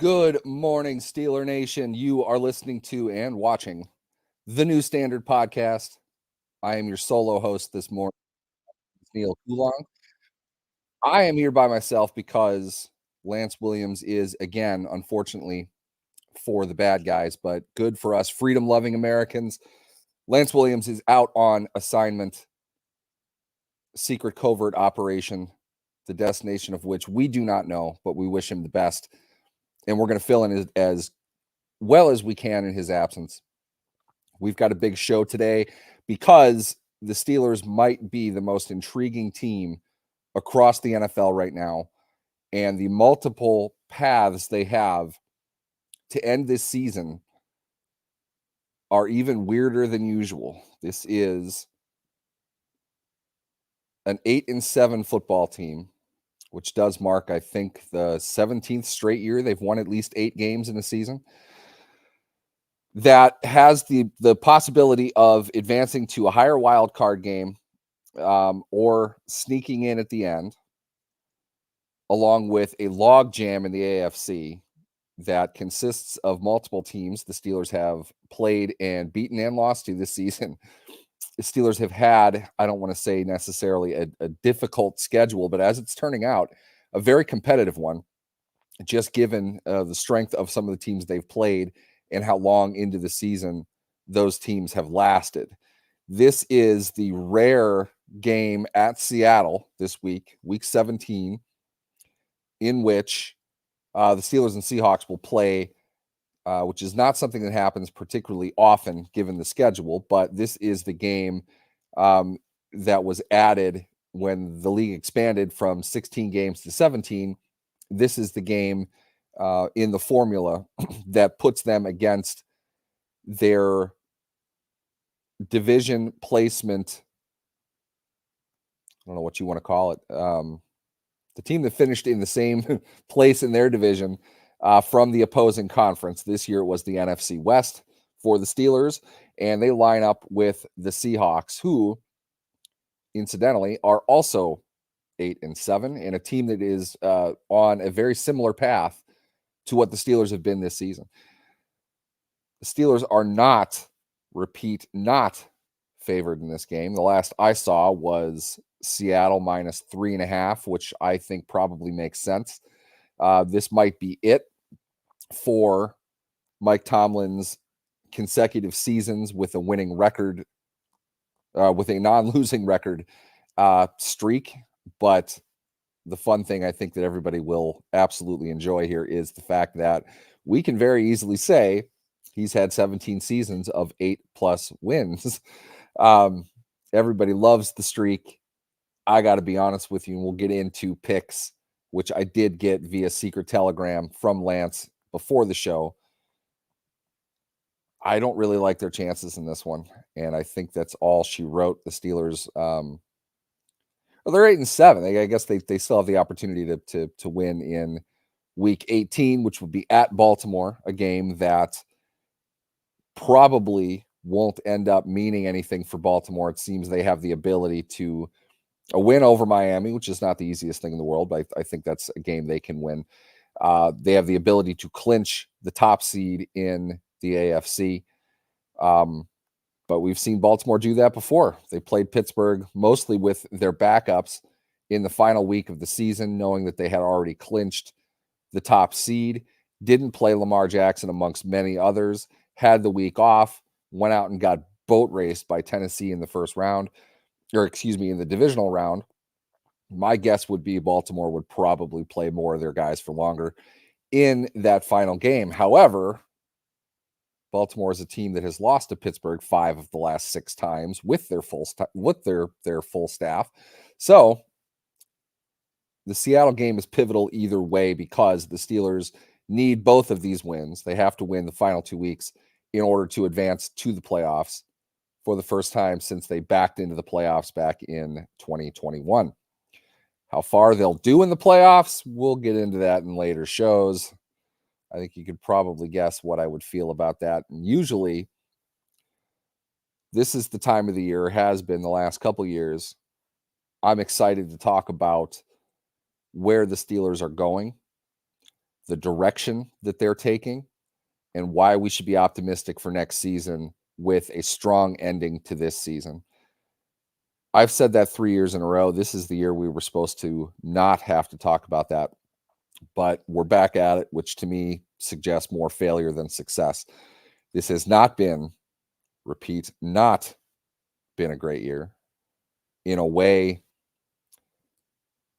Good morning, Steeler Nation. You are listening to and watching the New Standard Podcast. I am your solo host this morning, Neil Coulong. I am here by myself because Lance Williams is, again, unfortunately, for the bad guys, but good for us freedom-loving Americans. Lance Williams is out on assignment, secret covert operation, the destination of which we do not know, but we wish him the best. And we're going to fill in as well as we can in his absence. We've got a big show today because the Steelers might be the most intriguing team across the NFL right now, and the multiple paths they have to end this season are even weirder than usual. This is an 8-7 football team, which does mark, I think, the 17th straight year they've won at least 8 games in a season. That has the possibility of advancing to a higher wild card game or sneaking in at the end, along with a log jam in the AFC that consists of multiple teams the Steelers have played and beaten and lost to this season. The Steelers have had, I don't want to say necessarily a difficult schedule, but as it's turning out, a very competitive one, just given the strength of some of the teams they've played and how long into the season those teams have lasted. This is the rare game at Seattle this week, week 17, in which the Steelers and Seahawks will play, which is not something that happens particularly often given the schedule, but this is the game that was added when the league expanded from 16 games to 17. This is the game in the formula that puts them against their division placement. I don't know what you want to call it. The team that finished in the same place in their division from the opposing conference. This year it was the NFC West for the Steelers, and they line up with the Seahawks, who, incidentally, are also 8-7, and a team that is on a very similar path to what the Steelers have been this season. The Steelers are not favored in this game. The last I saw was Seattle minus 3.5, which I think probably makes sense. This might be it for Mike Tomlin's consecutive seasons with a winning record, with a non-losing record streak. But the fun thing I think that everybody will absolutely enjoy here is the fact that we can very easily say he's had 17 seasons of 8+ wins. Everybody loves the streak. I got to be honest with you, and we'll get into picks, which I did get via secret telegram from Lance before the show. I don't really like their chances in this one, and I think that's all she wrote. The Steelers, well, they're 8-7. I guess they still have the opportunity to win in week 18, which would be at Baltimore, a game that probably won't end up meaning anything for Baltimore. It seems they have the ability to a win over Miami, which is not the easiest thing in the world, but I think that's a game they can win. They have the ability to clinch the top seed in the AFC. But we've seen Baltimore do that before. They played Pittsburgh mostly with their backups in the final week of the season, knowing that they had already clinched the top seed. Didn't play Lamar Jackson amongst many others. Had the week off, went out and got boat raced by Tennessee in the first round, or excuse me, in the divisional round. My guess would be Baltimore would probably play more of their guys for longer in that final game. However, Baltimore is a team that has lost to Pittsburgh 5 of the last 6 times with their full staff. So the Seattle game is pivotal either way because the Steelers need both of these wins. They have to win the final 2 weeks in order to advance to the playoffs for the first time since they backed into the playoffs back in 2021. How far they'll do in the playoffs, we'll get into that in later shows. I think you could probably guess what I would feel about that. And usually, this is the time of the year, has been the last couple years. I'm excited to talk about where the Steelers are going. the direction that they're taking, and why we should be optimistic for next season with a strong ending to this season. I've said that 3 years in a row. This is the year we were supposed to not have to talk about that, but we're back at it, which to me suggests more failure than success. This has not been, repeat, not been a great year. In a way,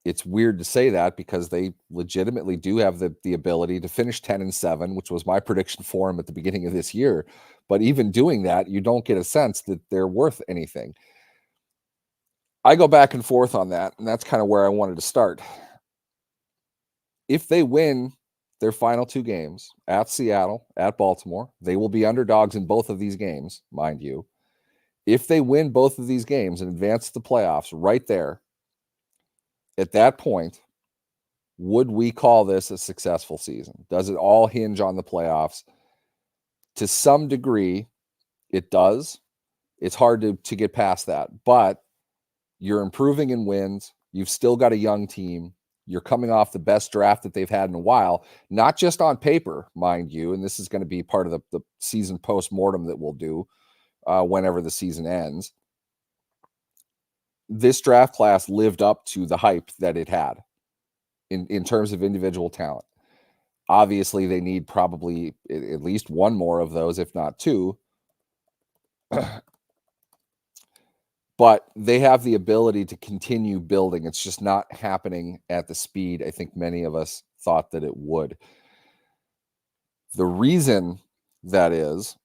it's weird to say that because they legitimately do have the ability to finish 10-7, which was my prediction for them at the beginning of this year. But even doing that, you don't get a sense that they're worth anything. I go back and forth on that, and that's kind of where I wanted to start. If they win their final 2 games at Seattle, at Baltimore, they will be underdogs in both of these games, mind you. If they win both of these games and advance to the playoffs right there, at that point, would we call this a successful season? Does it all hinge on the playoffs? To some degree, it does. It's hard to get past that, but you're improving in wins. You've still got a young team. You're coming off the best draft that they've had in a while, not just on paper, mind you, and this is going to be part of the season post-mortem that we'll do whenever the season ends. This draft class lived up to the hype that it had in terms of individual talent. Obviously, they need probably at least one more of those, if not 2. But they have the ability to continue building. It's just not happening at the speed I think many of us thought that it would. The reason that is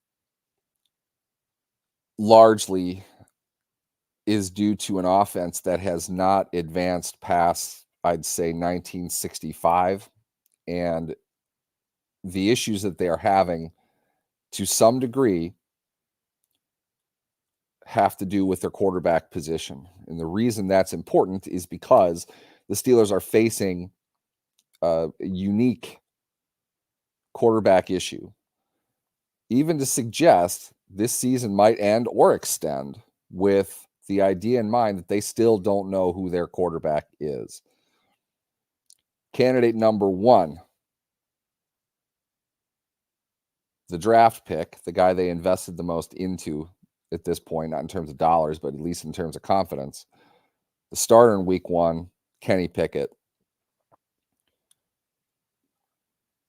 largely is due to an offense that has not advanced past, I'd say, 1965. And the issues that they are having, to some degree, have to do with their quarterback position. And the reason that's important is because the Steelers are facing a unique quarterback issue. Even to suggest this season might end or extend with the idea in mind that they still don't know who their quarterback is. Candidate number 1, the draft pick, the guy they invested the most into at this point, not in terms of dollars, but at least in terms of confidence. The starter in week 1, Kenny Pickett.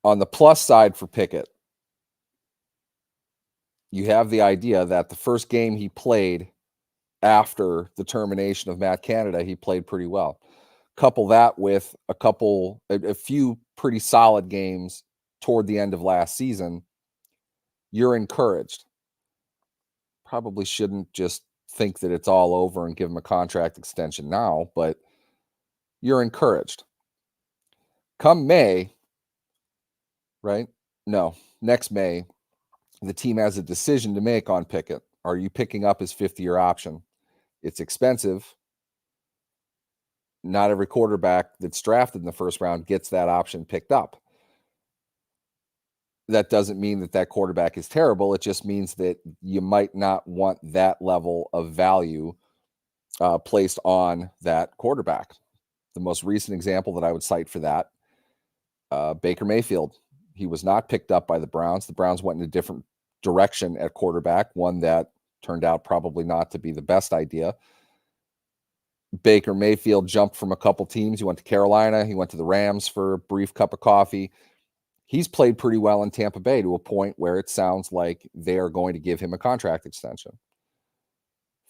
On the plus side for Pickett, you have the idea that the first game he played after the termination of Matt Canada, he played pretty well. Couple that with a few pretty solid games toward the end of last season, you're encouraged. Probably shouldn't just think that it's all over and give him a contract extension now, but you're encouraged. Come May, right? No, next May, the team has a decision to make on Pickett. Are you picking up his 5th-year option? It's expensive. Not every quarterback that's drafted in the first round gets that option picked up. That doesn't mean that that quarterback is terrible. It just means that you might not want that level of value placed on that quarterback. The most recent example that I would cite for that, Baker Mayfield. He was not picked up by the Browns. The Browns went in a different direction at quarterback, one that turned out probably not to be the best idea. Baker Mayfield jumped from a couple teams. He went to Carolina. He went to the Rams for a brief cup of coffee. He's played pretty well in Tampa Bay to a point where it sounds like they are going to give him a contract extension.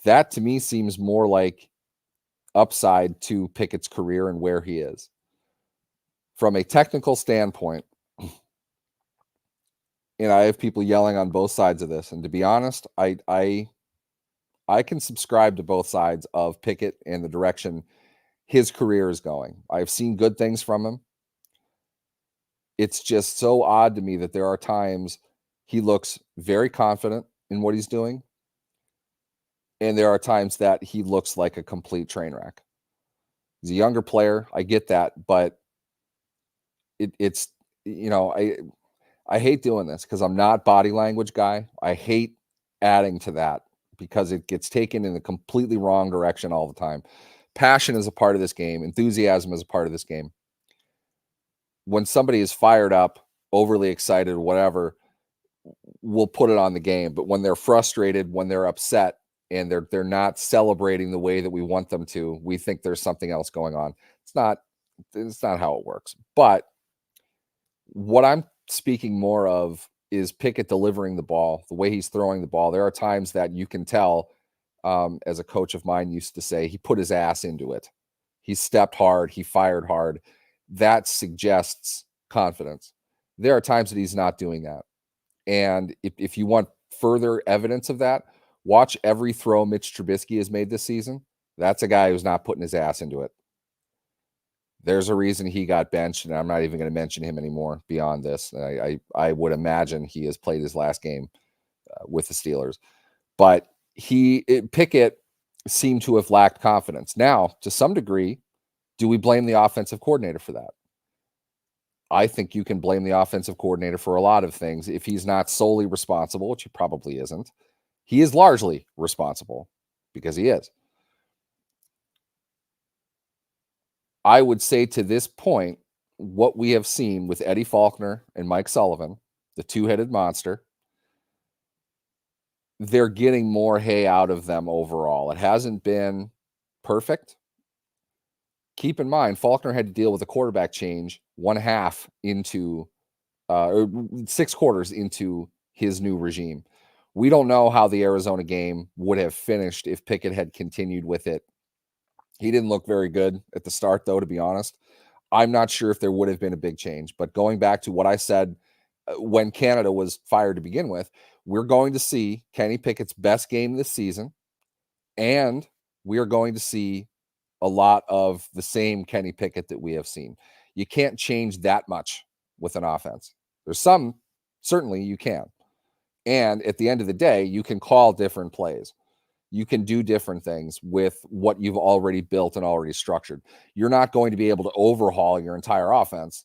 That to me seems more like upside to Pickett's career and where he is. From a technical standpoint, and I have people yelling on both sides of this, and to be honest, I can subscribe to both sides of Pickett and the direction his career is going. I've seen good things from him. It's just so odd to me that there are times he looks very confident in what he's doing, and there are times that he looks like a complete train wreck. He's a younger player. I get that, but it's, you know, I hate doing this because I'm not body language guy. I hate adding to that because it gets taken in a completely wrong direction all the time. Passion is a part of this game. Enthusiasm is a part of this game. when somebody is fired up, overly excited, whatever, we'll put it on the game. But when they're frustrated, when they're upset, and they're not celebrating the way that we want them to, we think there's something else going on. It's not how it works. But what I'm speaking more of is Pickett delivering the ball, the way he's throwing the ball. There are times that you can tell, as a coach of mine used to say, he put his ass into it. He stepped hard. He fired hard. That suggests confidence. There are times that he's not doing that. And if you want further evidence of that, watch every throw Mitch Trubisky has made this season. That's a guy who's not putting his ass into it. There's a reason he got benched, and I'm not even going to mention him anymore beyond this. I would imagine he has played his last game with the Steelers. But Pickett seemed to have lacked confidence. Now, to some degree, do we blame the offensive coordinator for that? I think you can blame the offensive coordinator for a lot of things. If he's not solely responsible, which he probably isn't, he is largely responsible because he is. I would say to this point, what we have seen with Eddie Faulkner and Mike Sullivan, the two-headed monster, they're getting more hay out of them overall. It hasn't been perfect. Keep in mind, Faulkner had to deal with a quarterback change 1/2 into, or 6 quarters into his new regime. We don't know how the Arizona game would have finished if Pickett had continued with it. He didn't look very good at the start, though, to be honest. I'm not sure if there would have been a big change. But going back to what I said when Canada was fired to begin with, we're going to see Kenny Pickett's best game this season, and we are going to see a lot of the same Kenny Pickett that we have seen. You can't change that much with an offense. There's some, certainly you can. And at the end of the day, you can call different plays. You can do different things with what you've already built and already structured. You're not going to be able to overhaul your entire offense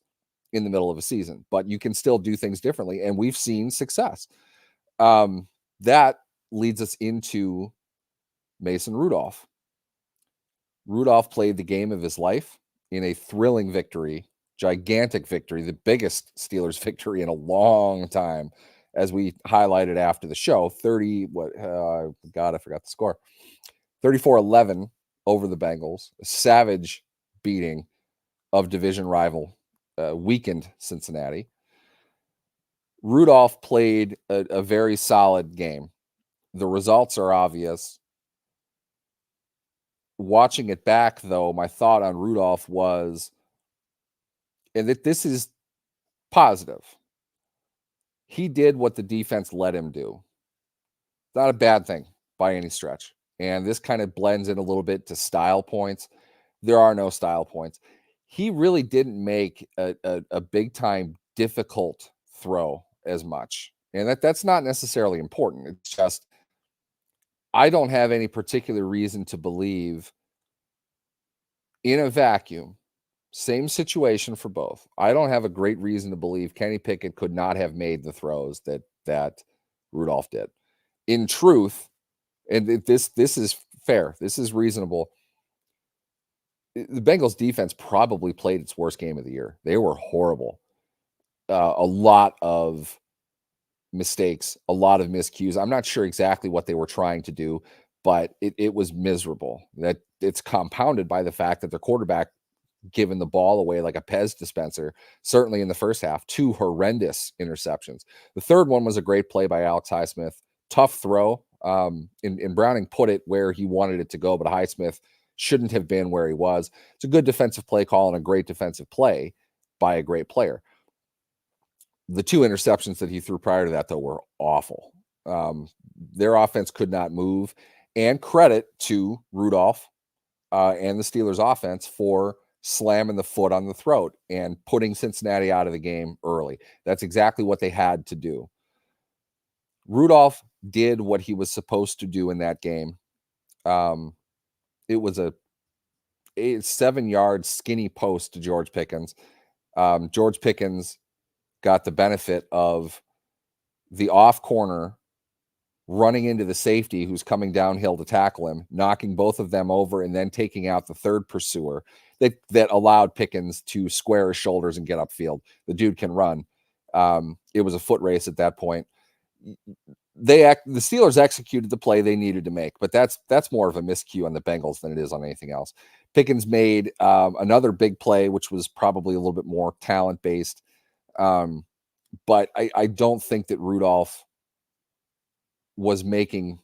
in the middle of a season, but you can still do things differently. And we've seen success. That leads us into Mason Rudolph. Rudolph played the game of his life in a thrilling victory, gigantic victory, the biggest Steelers victory in a long time, as we highlighted after the show. 30, God, I forgot the score. 34-11 over the Bengals. A savage beating of division rival, weakened Cincinnati. Rudolph played a very solid game. The results are obvious. Watching it back, though, my thought on Rudolph was, and that this is positive, he did what the defense let him do. Not a bad thing by any stretch. And this kind of blends in a little bit to style points. There are no style points. He really didn't make a big-time difficult throw as much. And that's not necessarily important. It's just, I don't have any particular reason to believe in a vacuum, same situation for both. I don't have a great reason to believe Kenny Pickett could not have made the throws that Rudolph did. In truth, and this is fair, this is reasonable, the Bengals defense probably played its worst game of the year. They were horrible. A lot of mistakes, a lot of miscues. I'm not sure exactly what they were trying to do, but it was miserable. That it's compounded by the fact that their quarterback giving the ball away like a Pez dispenser, certainly in the first half. 2 horrendous interceptions. The third one was a great play by Alex Highsmith. Tough throw. In Browning put it where he wanted it to go, but Highsmith shouldn't have been where he was. It's a good defensive play call and a great defensive play by a great player. The 2 interceptions that he threw prior to that, though, were awful. Their offense could not move. And credit to Rudolph and the Steelers' offense for slamming the foot on the throat and putting Cincinnati out of the game early. That's exactly what they had to do. Rudolph did what he was supposed to do in that game. It was a 7-yard skinny post to George Pickens. George Pickens got the benefit of the off corner running into the safety who's coming downhill to tackle him, knocking both of them over, and then taking out the third pursuer. that allowed Pickens to square his shoulders and get upfield. The dude can run. It was a foot race at that point. The Steelers executed the play they needed to make, but that's more of a miscue on the Bengals than it is on anything else. Pickens made another big play, which was probably a little bit more talent based. But I don't think that Rudolph was making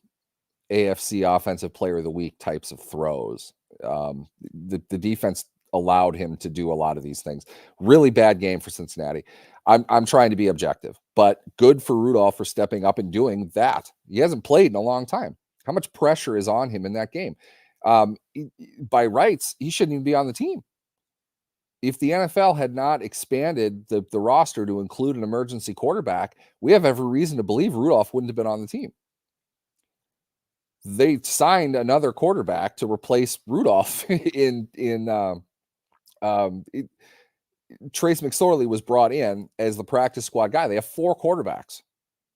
AFC Offensive Player of the Week types of throws. The defense allowed him to do a lot of these things. Really bad game for Cincinnati. I'm trying to be objective, but good for Rudolph for stepping up and doing that. He hasn't played in a long time. How much pressure is on him in that game? By rights, he shouldn't even be on the team. If the NFL had not expanded the roster to include an emergency quarterback, we have every reason to believe Rudolph wouldn't have been on the team. They signed another quarterback to replace Rudolph Trace McSorley was brought in as the practice squad guy. They have 4 quarterbacks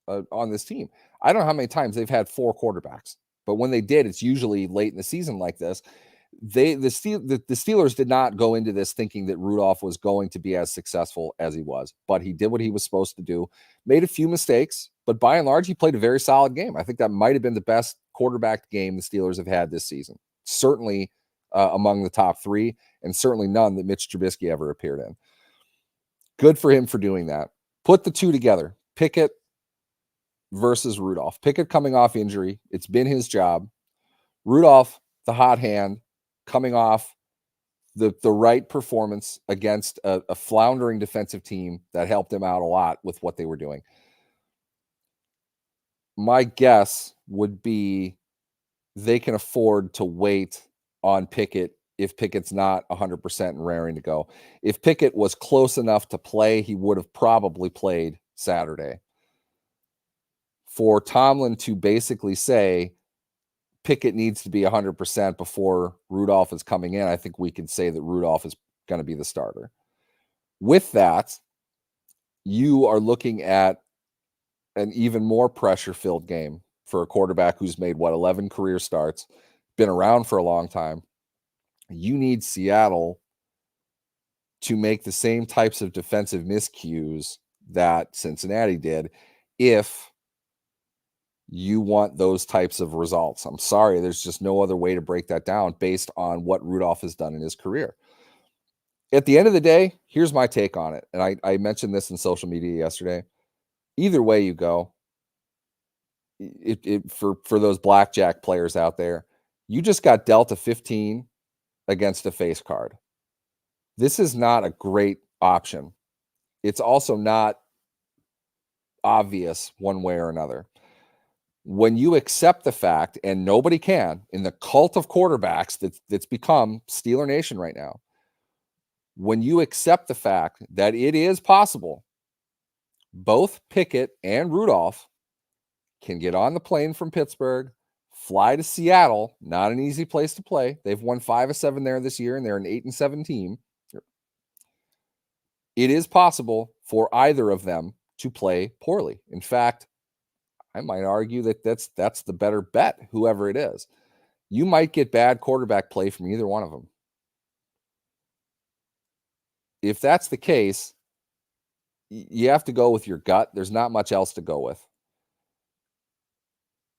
on this team. I don't know how many times they've had 4 quarterbacks, but when they did, it's usually late in the season like this. The Steelers did not go into this thinking that Rudolph was going to be as successful as he was, but he did what he was supposed to do, made a few mistakes, but by and large, he played a very solid game. I think that might have been the best quarterback game the Steelers have had this season. Certainly among the top 3, and certainly none that Mitch Trubisky ever appeared in. Good for him for doing that. Put the two together. Pickett versus Rudolph. Pickett coming off injury. It's been his job. Rudolph, the hot hand, coming off the right performance against a floundering defensive team that helped him out a lot with what they were doing. My guess would be they can afford to wait on Pickett if Pickett's not 100% and raring to go. If Pickett was close enough to play, he would have probably played Saturday. For Tomlin to basically say Pickett needs to be 100% before Rudolph is coming in, I think we can say that Rudolph is going to be the starter. With that, you are looking at an even more pressure-filled game for a quarterback who's made, 11 career starts, been around for a long time. You need Seattle to make the same types of defensive miscues that Cincinnati did if you want those types of results. I'm sorry, there's just no other way to break that down based on what Rudolph has done in his career. At the end of the day, here's my take on it. And I mentioned this in social media yesterday. Either way you go, for those blackjack players out there, you just got dealt a 15 against a face card. This is not a great option. It's also not obvious one way or another. When you accept the fact, and nobody can, in the cult of quarterbacks that's become Steeler Nation right now, when you accept the fact that it is possible, both Pickett and Rudolph can get on the plane from Pittsburgh, fly to Seattle, not an easy place to play. They've won 5 of 7 there this year, and they're an 8-7 team. It is possible for either of them to play poorly. In fact, I might argue that that's the better bet, whoever it is. You might get bad quarterback play from either one of them. If that's the case, you have to go with your gut. There's not much else to go with.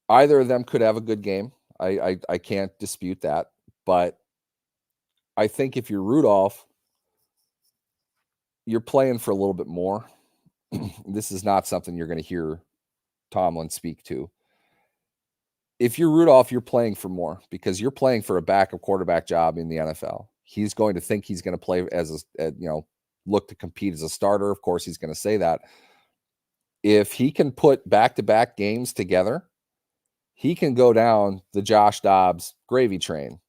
Either of them could have a good game. I can't dispute that. But I think if you're Rudolph, you're playing for a little bit more. This is not something you're going to hear Tomlin speak to. If you're Rudolph, you're playing for more because you're playing for a backup quarterback job in the NFL. He's going to think he's going to play look to compete as a starter. Of course, he's going to say that. If he can put back-to-back games together, he can go down the Josh Dobbs gravy train,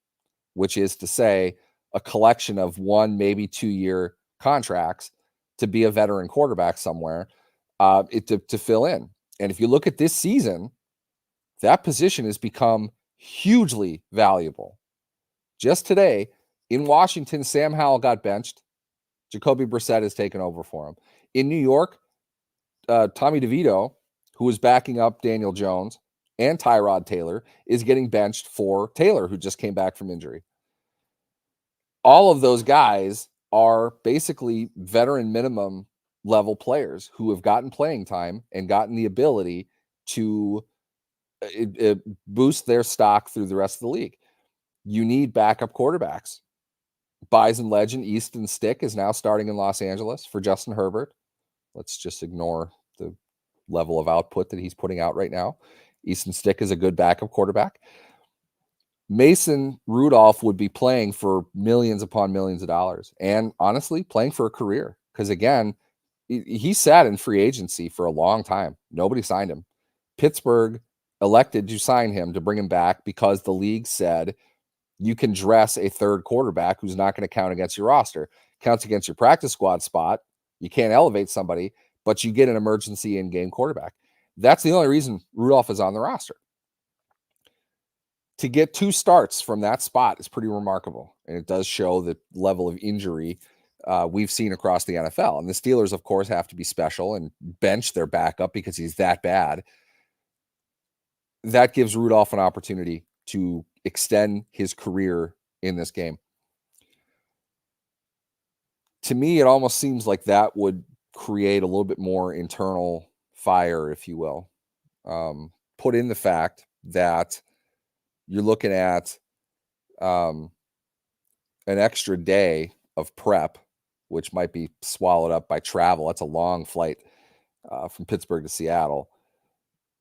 which is to say a collection of 1, maybe 2-year contracts to be a veteran quarterback somewhere to fill in. And if you look at this season, that position has become hugely valuable. Just today in Washington, Sam Howell got benched. Jacoby Brissett has taken over for him. In New York, Tommy DeVito, who was backing up Daniel Jones and Tyrod Taylor, is getting benched for Taylor, who just came back from injury. all of those guys are basically veteran minimum level players who have gotten playing time and gotten the ability to boost their stock through the rest of the league. You need backup quarterbacks. Bison legend Easton Stick is now starting in Los Angeles for Justin Herbert. Let's just ignore the level of output that he's putting out right now. Easton Stick is a good backup quarterback. Mason Rudolph would be playing for millions upon millions of dollars, and honestly, playing for a career. Because again, he sat in free agency for a long time. Nobody signed him. Pittsburgh elected to sign him to bring him back because the league said you can dress a third quarterback who's not going to count against your roster. Counts against your practice squad spot. You can't elevate somebody, but you get an emergency in-game quarterback. That's the only reason Rudolph is on the roster. To get 2 starts from that spot is pretty remarkable, and it does show the level of injury we've seen across the NFL. And the Steelers, of course, have to be special and bench their backup because he's that bad. That gives Rudolph an opportunity to extend his career in this game. To me, it almost seems like that would create a little bit more internal fire, if you will. Put in the fact that you're looking at an extra day of prep, which might be swallowed up by travel. That's a long flight from Pittsburgh to Seattle.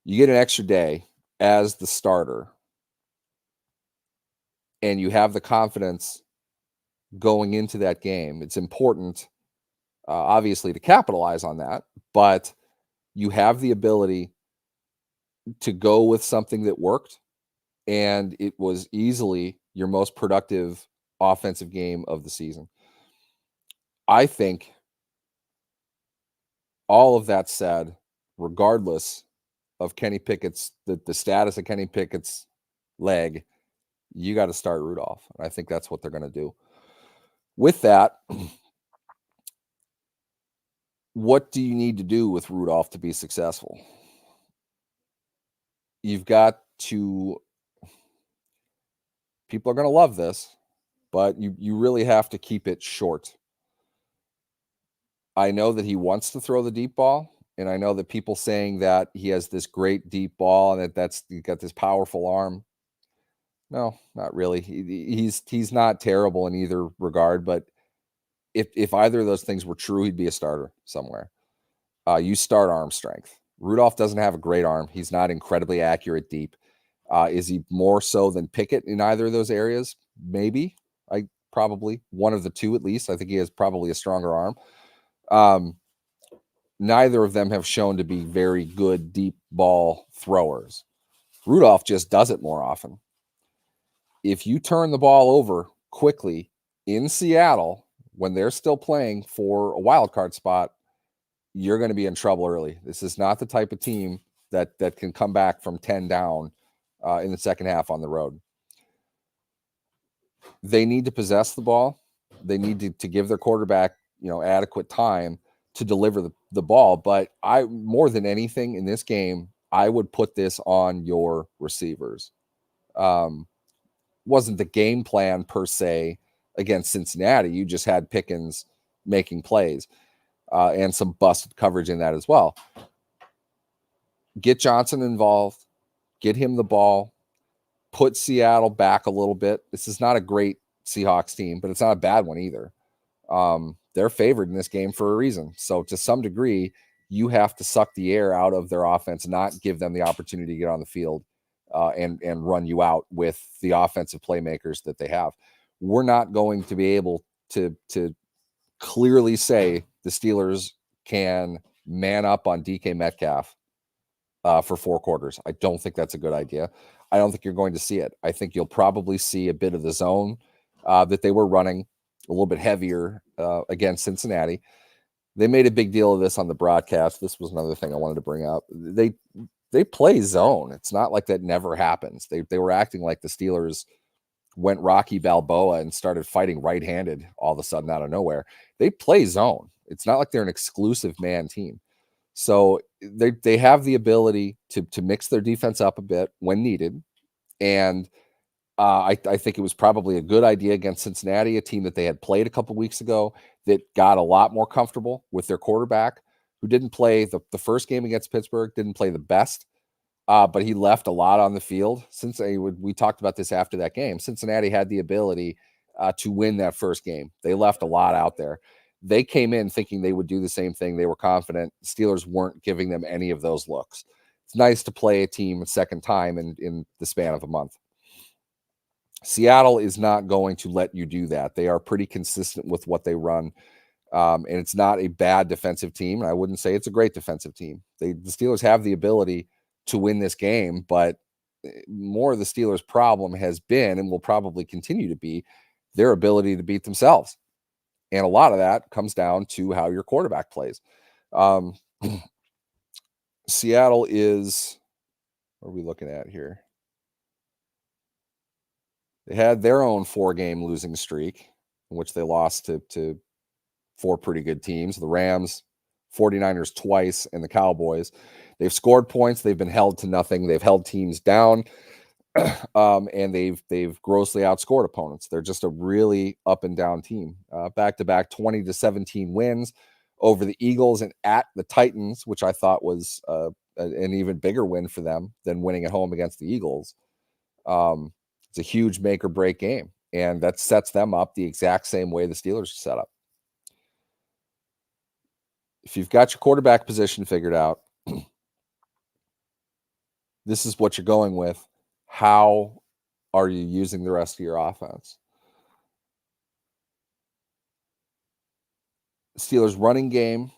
You get an extra day as the starter, and you have the confidence going into that game. It's important, obviously, to capitalize on that, but you have the ability to go with something that worked, and it was easily your most productive offensive game of the season. I think all of that said, regardless of Kenny Pickett's, the status of Kenny Pickett's leg, you got to start Rudolph. I think that's what they're going to do. With that, what do you need to do with Rudolph to be successful? You've got to, people are going to love this, but you really have to keep it short. I know that he wants to throw the deep ball, and I know that people saying that he has this great deep ball and that's he's got this powerful arm. No, not really. He's not terrible in either regard, but if either of those things were true, he'd be a starter somewhere. You start arm strength. Rudolph doesn't have a great arm. He's not incredibly accurate deep. Is he more so than Pickett in either of those areas? Maybe. Probably one of the two at least. I think he has probably a stronger arm. Neither of them have shown to be very good deep ball throwers. Rudolph just does it more often. If you turn the ball over quickly in Seattle when they're still playing for a wild card spot, you're going to be in trouble early. This is not the type of team that can come back from 10 down in the second half on the road. They need to possess the ball. They need to give their quarterback, adequate time to deliver the ball. But more than anything in this game, I would put this on your receivers. Wasn't the game plan per se against Cincinnati. You just had Pickens making plays and some busted coverage in that as well. Get Johnson involved, get him the ball, put Seattle back a little bit. This is not a great Seahawks team, but it's not a bad one either. They're favored in this game for a reason. So to some degree, you have to suck the air out of their offense, not give them the opportunity to get on the field and run you out with the offensive playmakers that they have. We're not going to be able to clearly say the Steelers can man up on DK Metcalf for 4 quarters. I don't think that's a good idea. I don't think you're going to see it. I think you'll probably see a bit of the zone that they were running a little bit heavier against Cincinnati. They made a big deal of this on the broadcast. This was another thing I wanted to bring up. They play zone. It's not like that never happens. They were acting like the Steelers went Rocky Balboa and started fighting right-handed all of a sudden out of nowhere. They play zone. It's not like they're an exclusive man team. So they have the ability to mix their defense up a bit when needed. And I think it was probably a good idea against Cincinnati, a team that they had played a couple weeks ago that got a lot more comfortable with their quarterback, who didn't play the first game against Pittsburgh, didn't play the best, but he left a lot on the field. Since we talked about this after that game, Cincinnati had the ability to win that first game. They left a lot out there. They came in thinking they would do the same thing. They were confident. Steelers weren't giving them any of those looks. It's nice to play a team a second time in the span of a month. Seattle is not going to let you do that. They are pretty consistent with what they run. And it's not a bad defensive team. And I wouldn't say it's a great defensive team. The Steelers have the ability to win this game, but more of the Steelers' problem has been and will probably continue to be their ability to beat themselves. And a lot of that comes down to how your quarterback plays. Seattle is, what are we looking at here? They had their own 4-game losing streak in which they lost to 4 pretty good teams, the Rams, 49ers twice, and the Cowboys. They've scored points. They've been held to nothing. They've held teams down, and they've grossly outscored opponents. They're just a really up and down team. Back-to-back 20-17 wins over the Eagles and at the Titans, which I thought was an even bigger win for them than winning at home against the Eagles. It's a huge make or break game, and that sets them up the exact same way the Steelers are set up. If you've got your quarterback position figured out, this is what you're going with. How are you using the rest of your offense? Steelers' running game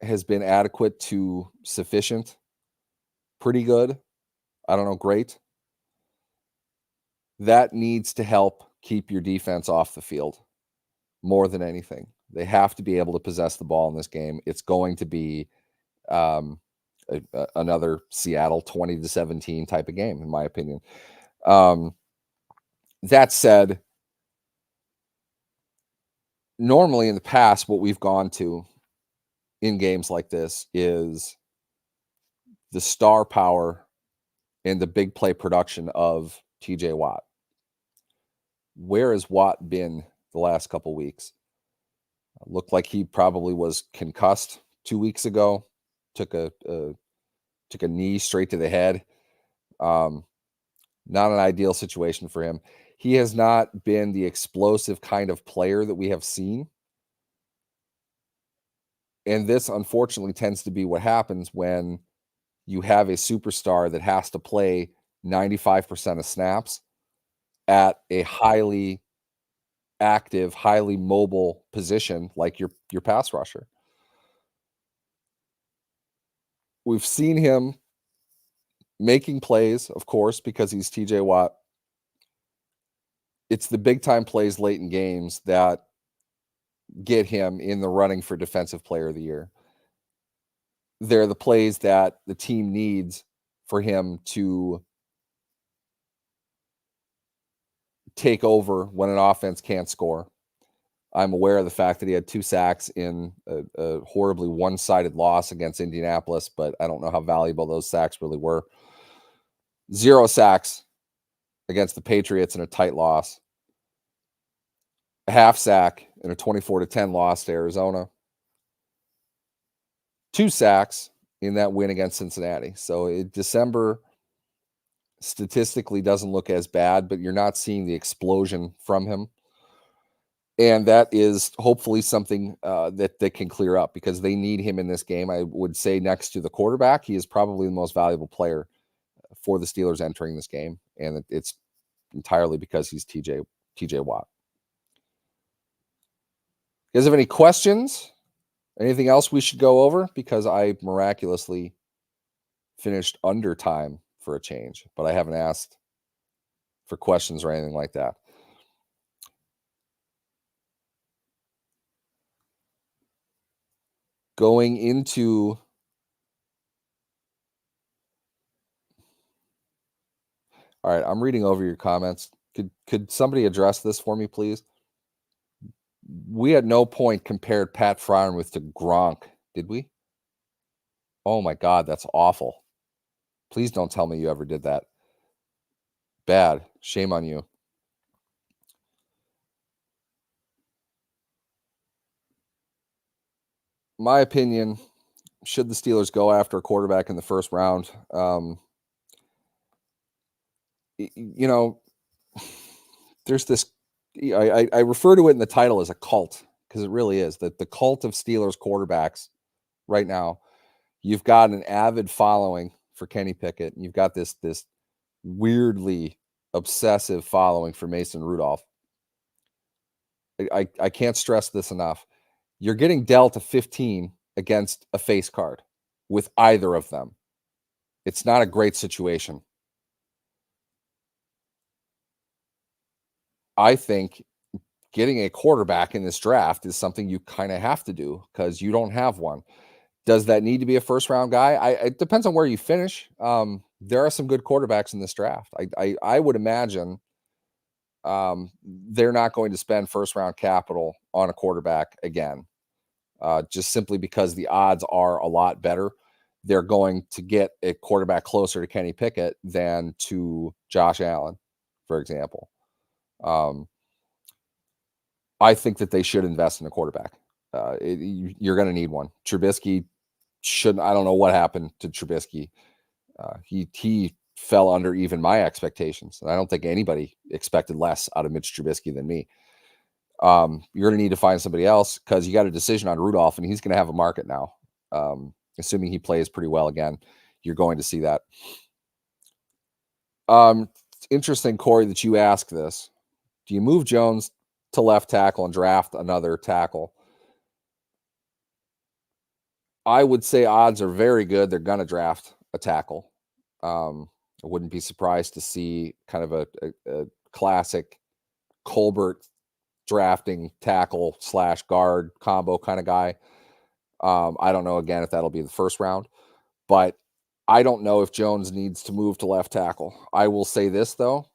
has been adequate to sufficient. Pretty good. I don't know, great. That needs to help keep your defense off the field more than anything. They have to be able to possess the ball in this game. It's going to be another Seattle 20-17 type of game, in my opinion. That said, normally in the past, what we've gone to in games like this is the star power and the big play production of TJ Watt. Where has Watt been the last couple weeks? Looked like he probably was concussed 2 weeks ago. Took a knee straight to the head. Not an ideal situation for him. He has not been the explosive kind of player that we have seen. And this, unfortunately, tends to be what happens when you have a superstar that has to play 95% of snaps at a highly active, highly mobile position like your pass rusher. We've seen him making plays, of course, because he's TJ Watt. It's the big time plays late in games that get him in the running for Defensive Player of the Year. They're the plays that the team needs for him to take over when an offense can't score. I'm aware of the fact that he had 2 sacks in a horribly one-sided loss against Indianapolis, but I don't know how valuable those sacks really were. 0 sacks against the Patriots in a tight loss. A half sack in a 24-10 loss to Arizona. 2 sacks in that win against Cincinnati. So December statistically doesn't look as bad, but you're not seeing the explosion from him. And that is hopefully something that can clear up because they need him in this game. I would say next to the quarterback, he is probably the most valuable player for the Steelers entering this game. And it's entirely because he's TJ Watt. You guys have any questions? Anything else we should go over? Because I miraculously finished under time for a change, but I haven't asked for questions or anything like that. Going into all right, I'm reading over your comments. Could somebody address this for me, please? We at no point compared Pat Freiermuth to Gronk, did we? Oh my God, that's awful. Please don't tell me you ever did that. Bad. Shame on you. My opinion, should the Steelers go after a quarterback in the first round? You know, there's this, I refer to it in the title as a cult, because it really is, that the cult of Steelers quarterbacks right now. You've got an avid following for Kenny Pickett, and you've got this weirdly obsessive following for Mason Rudolph. I can't stress this enough. You're getting dealt a 15 against a face card with either of them. It's not a great situation. I think getting a quarterback in this draft is something you kind of have to do because you don't have one. Does that need to be a first round guy? It depends on where you finish. There are some good quarterbacks in this draft. I would imagine they're not going to spend first round capital on a quarterback again, just simply because the odds are a lot better. They're going to get a quarterback closer to Kenny Pickett than to Josh Allen, for example. I think that they should invest in a quarterback. You're going to need one. Trubisky shouldn't. I don't know what happened to Trubisky. He fell under even my expectations. And I don't think anybody expected less out of Mitch Trubisky than me. You're going to need to find somebody else because you got a decision on Rudolph, and he's going to have a market now. Assuming he plays pretty well again, you're going to see that. Interesting, Corey, that you ask this. Do you move Jones to left tackle and draft another tackle? I would say odds are very good they're going to draft a tackle. I wouldn't be surprised to see kind of a classic Colbert drafting tackle / guard combo kind of guy. I don't know, again, if that'll be the first round, but I don't know if Jones needs to move to left tackle. I will say this, though.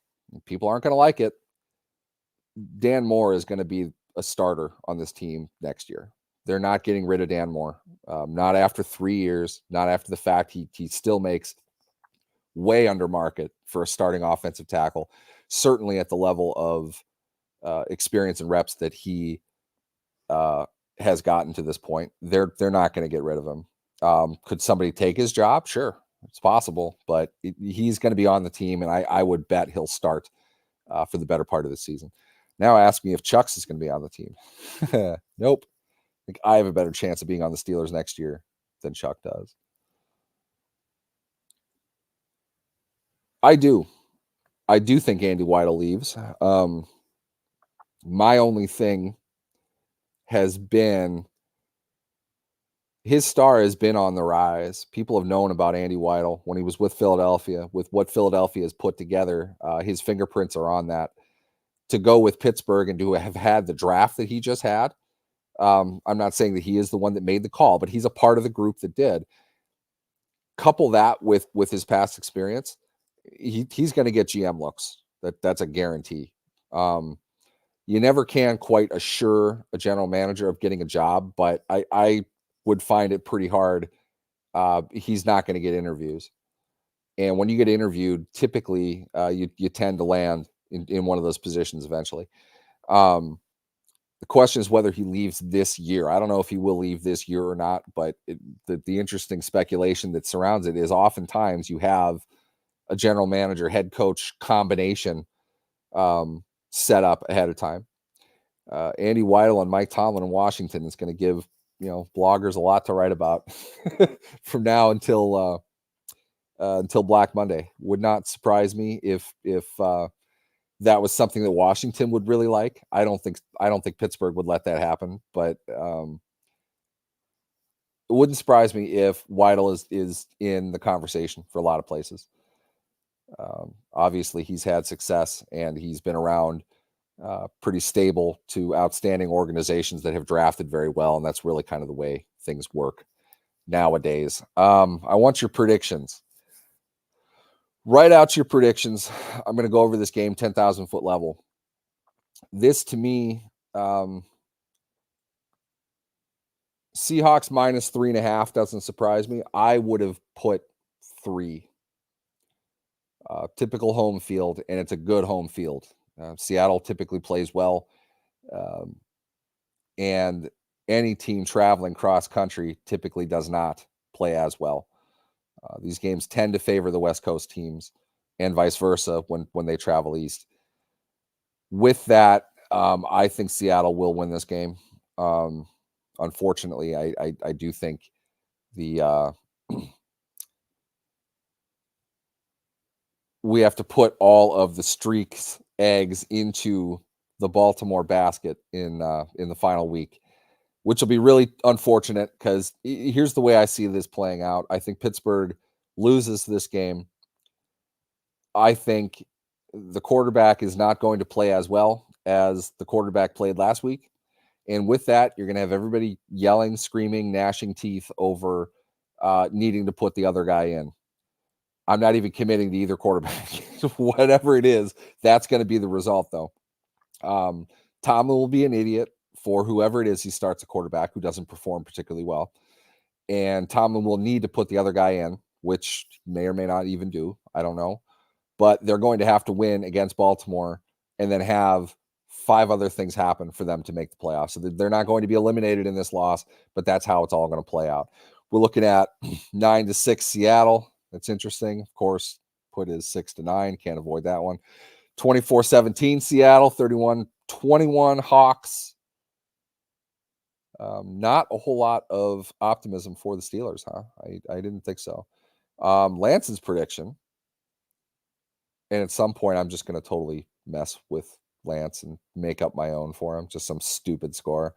People aren't going to like it. Dan Moore is going to be a starter on this team next year. They're not getting rid of Dan Moore. Not after 3 years, not after the fact he still makes way under market for a starting offensive tackle, certainly at the level of experience and reps that he has gotten to this point. They're not going to get rid of him. Could somebody take his job? Sure, it's possible, but he's going to be on the team, and I would bet he'll start for the better part of the season. Now ask me if Chucks is going to be on the team. Nope. I think I have a better chance of being on the Steelers next year than Chuck does. I do think Andy Weidl leaves. My only thing has been his star has been on the rise. People have known about Andy Weidl when he was with Philadelphia, with what Philadelphia has put together. His fingerprints are on that. To go with Pittsburgh and to have had the draft that he just had, I'm not saying that he is the one that made the call, but he's a part of the group that did. Couple that with his past experience, he's going to get GM looks. That's a guarantee. You never can quite assure a general manager of getting a job, but I would find it pretty hard. He's not going to get interviews. And when you get interviewed, typically you tend to land in one of those positions eventually. The question is whether he leaves this year. I don't know if he will leave this year or not, but the interesting speculation that surrounds it is oftentimes you have a general manager, head coach combination set up ahead of time. Andy Weidl and Mike Tomlin in Washington is going to give bloggers a lot to write about from now until Black Monday. Would not surprise me if that was something that Washington would really like. I don't think Pittsburgh would let that happen, but it wouldn't surprise me if Weidl is in the conversation for a lot of places. Obviously, he's had success and he's been around pretty stable to outstanding organizations that have drafted very well, and that's really kind of the way things work nowadays. I want your predictions. Write out your predictions. I'm going to go over this game 10,000 foot level. This to me, Seahawks -3.5 doesn't surprise me. I would have put 3. Typical home field, and it's a good home field. Seattle typically plays well, and any team traveling cross country typically does not play as well. These games tend to favor the West Coast teams, and vice versa when they travel east. With that, I think Seattle will win this game. Unfortunately, I do think the we have to put all of the streaks eggs into the Baltimore basket in the final week, which will be really unfortunate because here's the way I see this playing out. I think Pittsburgh loses this game. I think the quarterback is not going to play as well as the quarterback played last week. And with that, you're going to have everybody yelling, screaming, gnashing teeth over needing to put the other guy in. I'm not even committing to either quarterback. Whatever it is, that's going to be the result, though. Tomlin will be an idiot for whoever it is he starts a quarterback who doesn't perform particularly well. And Tomlin will need to put the other guy in, which may or may not even do. I don't know. But they're going to have to win against Baltimore and then have 5 other things happen for them to make the playoffs. So they're not going to be eliminated in this loss, but that's how it's all going to play out. We're looking at 9-6 Seattle. That's interesting. Of course, put is 6-9. Can't avoid that one. 24-17 Seattle. 31-21 Hawks. Not a whole lot of optimism for the Steelers, huh? I didn't think so. Lance's prediction. And at some point, I'm just going to totally mess with Lance and make up my own for him. Just some stupid score,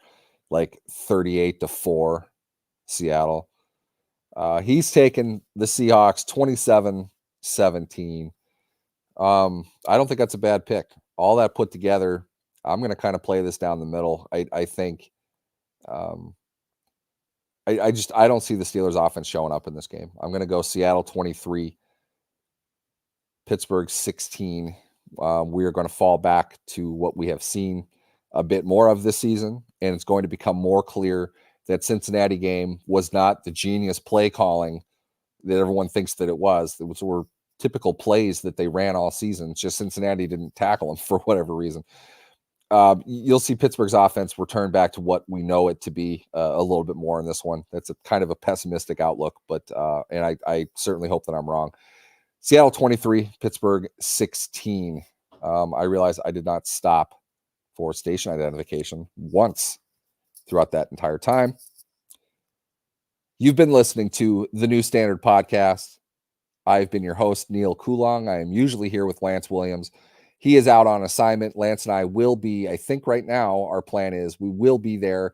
like 38-4 Seattle. He's taken the Seahawks 27-17. I don't think that's a bad pick. All that put together, I'm going to kind of play this down the middle. I think I don't see the Steelers offense showing up in this game. I'm going to go Seattle 23, Pittsburgh 16. We are going to fall back to what we have seen a bit more of this season, and it's going to become more clear that Cincinnati game was not the genius play calling that everyone thinks that it was. It were typical plays that they ran all season. It's just Cincinnati didn't tackle them for whatever reason. You'll see Pittsburgh's offense return back to what we know it to be a little bit more in this one. That's a kind of a pessimistic outlook, but and I certainly hope that I'm wrong. Seattle 23, Pittsburgh 16. I realize I did not stop for station identification once throughout that entire time. You've been listening to the New Standard Podcast. I've been your host, Neil Coulong. I am usually here with Lance Williams. He is out on assignment. Lance and I will be, I think right now, our plan is we will be there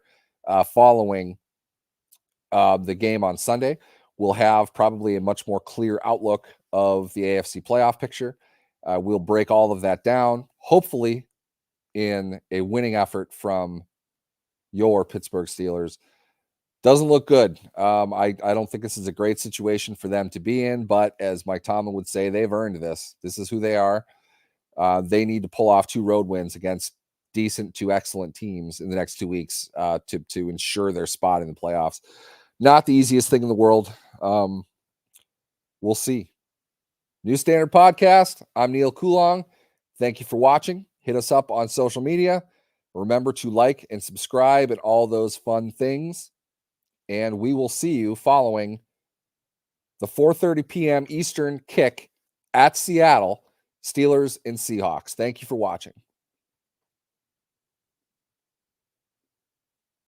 following the game on Sunday. We'll have probably a much more clear outlook of the AFC playoff picture. We'll break all of that down, hopefully in a winning effort from your Pittsburgh Steelers. Doesn't look good. I don't think this is a great situation for them to be in, but as Mike Tomlin would say, they've earned this. This is who they are. They need to pull off 2 road wins against decent to excellent teams in the next 2 weeks to ensure their spot in the playoffs. Not the easiest thing in the world. We'll see. New Standard Podcast. I'm Neil Coulong. Thank you for watching. Hit us up on social media. Remember to like and subscribe and all those fun things. And we will see you following the 4:30 p.m. Eastern kick at Seattle, Steelers and Seahawks. Thank you for watching.